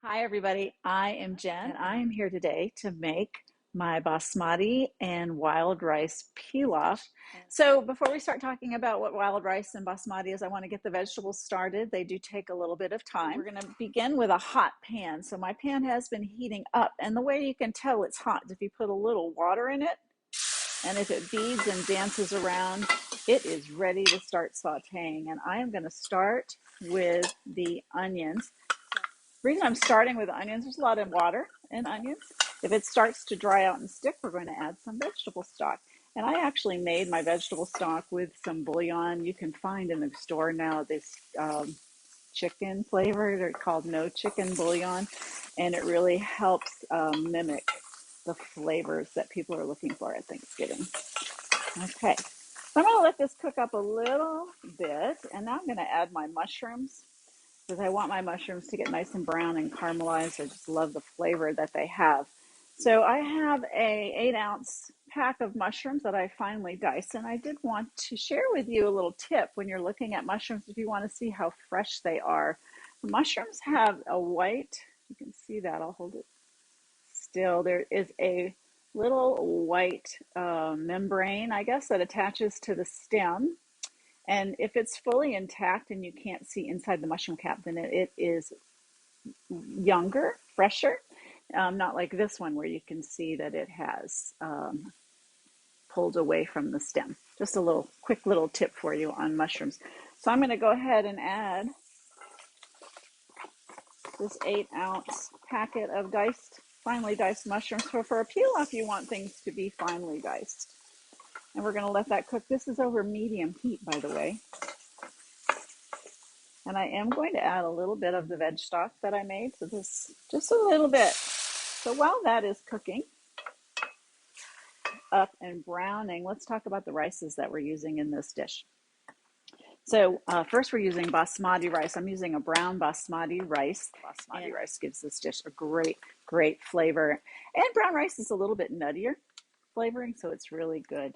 Hi everybody, I am Jen and I am here today to make my basmati and wild rice pilaf. So before we start talking about what wild rice and basmati is, I want to get the vegetables started. They do take a little bit of time. We're going to begin with a hot pan. So my pan has been heating up, and the way you can tell it's hot is if you put a little water in it, and if it beads and dances around, it is ready to start sauteing. And I am going to start with the onions. The reason I'm starting with onions, there's a lot of water in onions. If it starts to dry out and stick, we're going to add some vegetable stock. And I actually made my vegetable stock with some bouillon. You can find in the store now this chicken flavor. They're called no chicken bouillon. And it really helps mimic the flavors that people are looking for at Thanksgiving. Okay, so I'm going to let this cook up a little bit. And now I'm going to add my mushrooms, because I want my mushrooms to get nice and brown and caramelized. I just love the flavor that they have. So I have a 8-ounce pack of mushrooms that I finely diced, and I did want to share with you a little tip when you're looking at mushrooms if you want to see how fresh they are. The mushrooms have a white, you can see that, I'll hold it still. There is a little white membrane, I guess, that attaches to the stem. And if it's fully intact and you can't see inside the mushroom cap, then it is younger, fresher. Not like this one where you can see that it has pulled away from the stem. Just a little quick little tip for you on mushrooms. So I'm going to go ahead and add this 8-ounce packet of finely diced mushrooms. So for a pilaf, you want things to be finely diced. And we're going to let that cook. This is over medium heat, by the way. And I am going to add a little bit of the veg stock that I made to this, just a little bit. So while that is cooking up and browning, let's talk about the rices that we're using in this dish. So first we're using basmati rice. I'm using a brown basmati rice. Basmati rice gives this dish a great, great flavor. And brown rice is a little bit nuttier flavoring, so it's really good.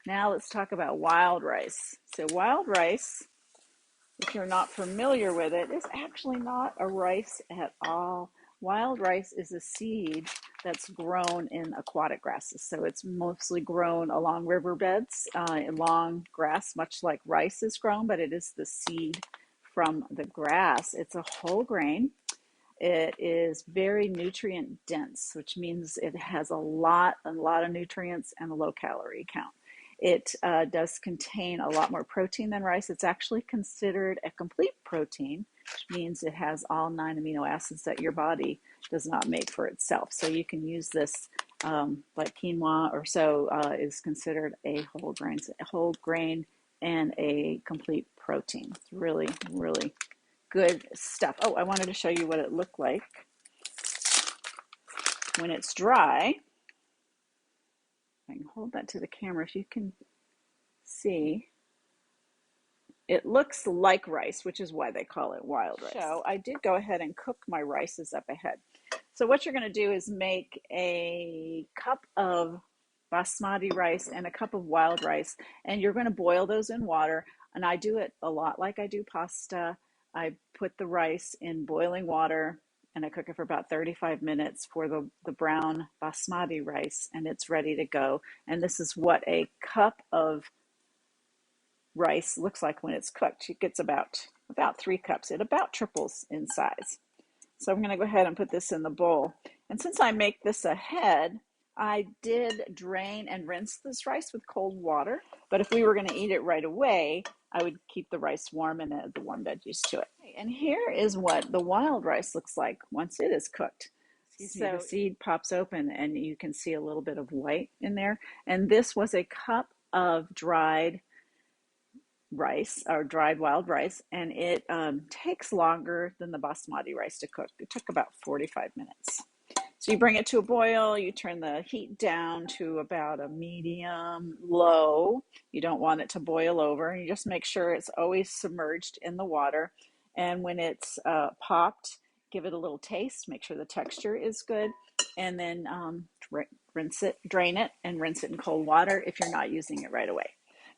Now let's talk about wild rice. So wild rice, if you're not familiar with it, it's actually not a rice at all. Wild rice is a seed that's grown in aquatic grasses. So it's mostly grown along riverbeds, along grass, much like rice is grown, but it is the seed from the grass. It's a whole grain. It is very nutrient dense, which means it has a lot of nutrients and a low calorie count. It does contain a lot more protein than rice. It's actually considered a complete protein, which means it has all 9 amino acids that your body does not make for itself. So you can use this like quinoa or so is considered a whole grain and a complete protein. It's really, really good stuff. Oh, I wanted to show you what it looked like when it's dry. I can hold that to the camera if you can see. It looks like rice, which is why they call it wild rice. So I did go ahead and cook my rices up ahead. So what you're going to do is make a cup of basmati rice and a cup of wild rice, and you're going to boil those in water. And I do it a lot like I do pasta. I put the rice in boiling water and I cook it for about 35 minutes for the brown basmati rice, and it's ready to go. And this is what a cup of rice looks like when it's cooked. It gets about 3 cups. It about triples in size. So I'm going to go ahead and put this in the bowl. And since I make this ahead, I did drain and rinse this rice with cold water. But if we were going to eat it right away, I would keep the rice warm and add the warm veggies to it. And here is what the wild rice looks like once it is cooked. So the seed pops open and you can see a little bit of white in there. And this was a cup of dried rice or dried wild rice, and it takes longer than the basmati rice to cook. It took about 45 minutes. So you bring it to a boil, you turn the heat down to about a medium low. You don't want it to boil over. You just make sure it's always submerged in the water. And when it's popped, give it a little taste, make sure the texture is good, and then drain it and rinse it in cold water if you're not using it right away.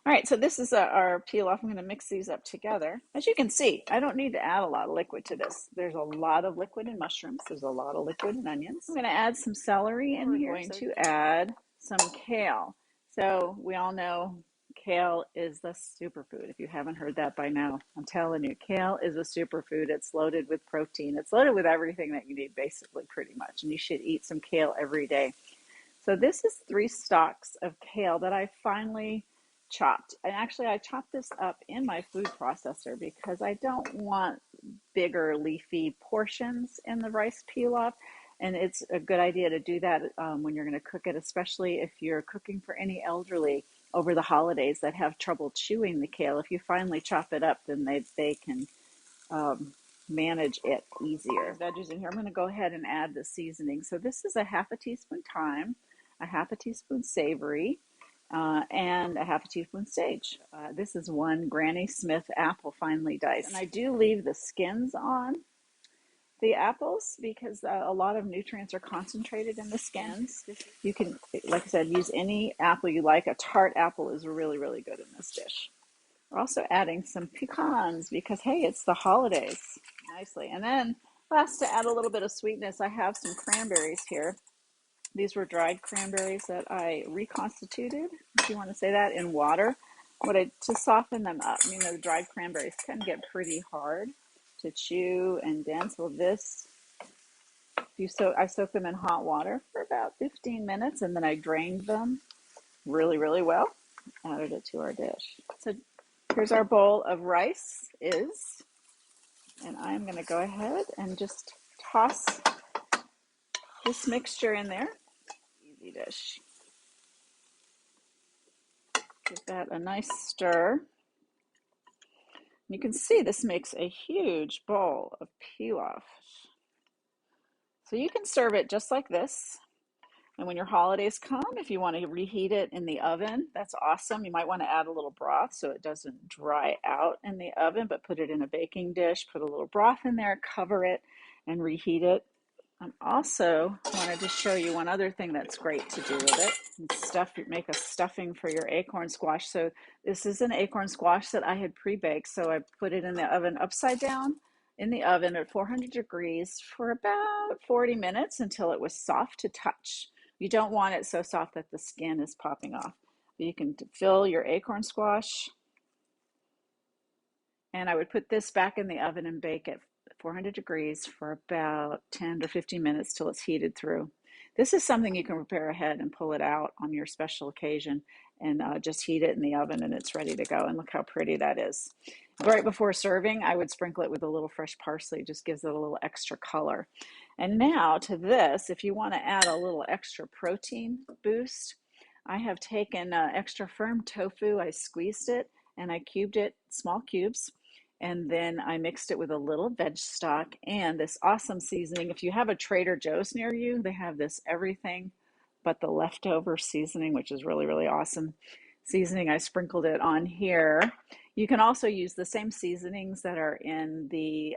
All right, so this is our pilaf. I'm going to mix these up together. As you can see, I don't need to add a lot of liquid to this. There's a lot of liquid in mushrooms. There's a lot of liquid in onions. I'm going to add some celery in here. We're going to add some kale. So we all know kale is the superfood. If you haven't heard that by now, I'm telling you, kale is a superfood. It's loaded with protein. It's loaded with everything that you need, basically, pretty much. And you should eat some kale every day. So this is 3 stalks of kale that I finely chopped. And actually, I chopped this up in my food processor because I don't want bigger leafy portions in the rice pilaf. And it's a good idea to do that when you're going to cook it, especially if you're cooking for any elderly over the holidays that have trouble chewing the kale. If you finally chop it up, then they can manage it easier. Veggies in here. I'm going to go ahead and add the seasoning. So this is a half a teaspoon thyme, a half a teaspoon savory, and a half a teaspoon sage. This is 1 Granny Smith apple finely diced. And I do leave the skins on the apples because a lot of nutrients are concentrated in the skins. You can, like I said, use any apple you like. A tart apple is really, really good in this dish. We're also adding some pecans because, hey, it's the holidays. Nicely. And then last, to add a little bit of sweetness, I have some cranberries here. These were dried cranberries that I reconstituted, if you want to say that, in water. To soften them up. You know, the dried cranberries can get pretty hard to chew and dense. Well, I soaked them in hot water for about 15 minutes, and then I drained them really, really well. Added it to our dish. So here's our bowl of rice and I'm going to go ahead and just toss this mixture in there. Easy dish. Give that a nice stir. You can see this makes a huge bowl of pilaf. So you can serve it just like this. And when your holidays come, if you want to reheat it in the oven, that's awesome. You might want to add a little broth so it doesn't dry out in the oven, but put it in a baking dish, put a little broth in there, cover it, and reheat it. I also wanted to show you one other thing that's great to do with it. Make a stuffing for your acorn squash. So this is an acorn squash that I had pre-baked. So I put it in the oven upside down in the oven at 400 degrees for about 40 minutes until it was soft to touch. You don't want it so soft that the skin is popping off. You can fill your acorn squash, and I would put this back in the oven and bake it 400 degrees for about 10 to 15 minutes till it's heated through. This is something you can prepare ahead and pull it out on your special occasion and just heat it in the oven and it's ready to go. And look how pretty that is. Right before serving, I would sprinkle it with a little fresh parsley. It just gives it a little extra color. And now to this, if you want to add a little extra protein boost, I have taken extra firm tofu. I squeezed it and I cubed it, small cubes. And then I mixed it with a little veg stock and this awesome seasoning. If you have a Trader Joe's near you, they have this everything but the leftover seasoning, which is really, really awesome seasoning. I sprinkled it on here. You can also use the same seasonings that are in the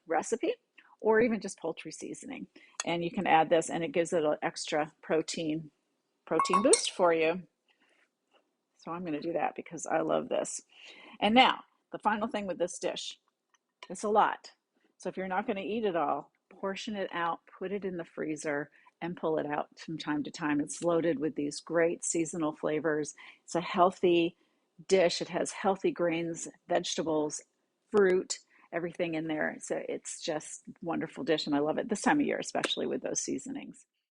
recipe or even just poultry seasoning. And you can add this and it gives it an extra protein boost for you. So I'm going to do that because I love this. And now, the final thing with this dish, it's a lot. So if you're not going to eat it all, portion it out, put it in the freezer, and pull it out from time to time. It's loaded with these great seasonal flavors. It's a healthy dish. It has healthy grains, vegetables, fruit, everything in there. So it's just a wonderful dish, and I love it this time of year, especially with those seasonings.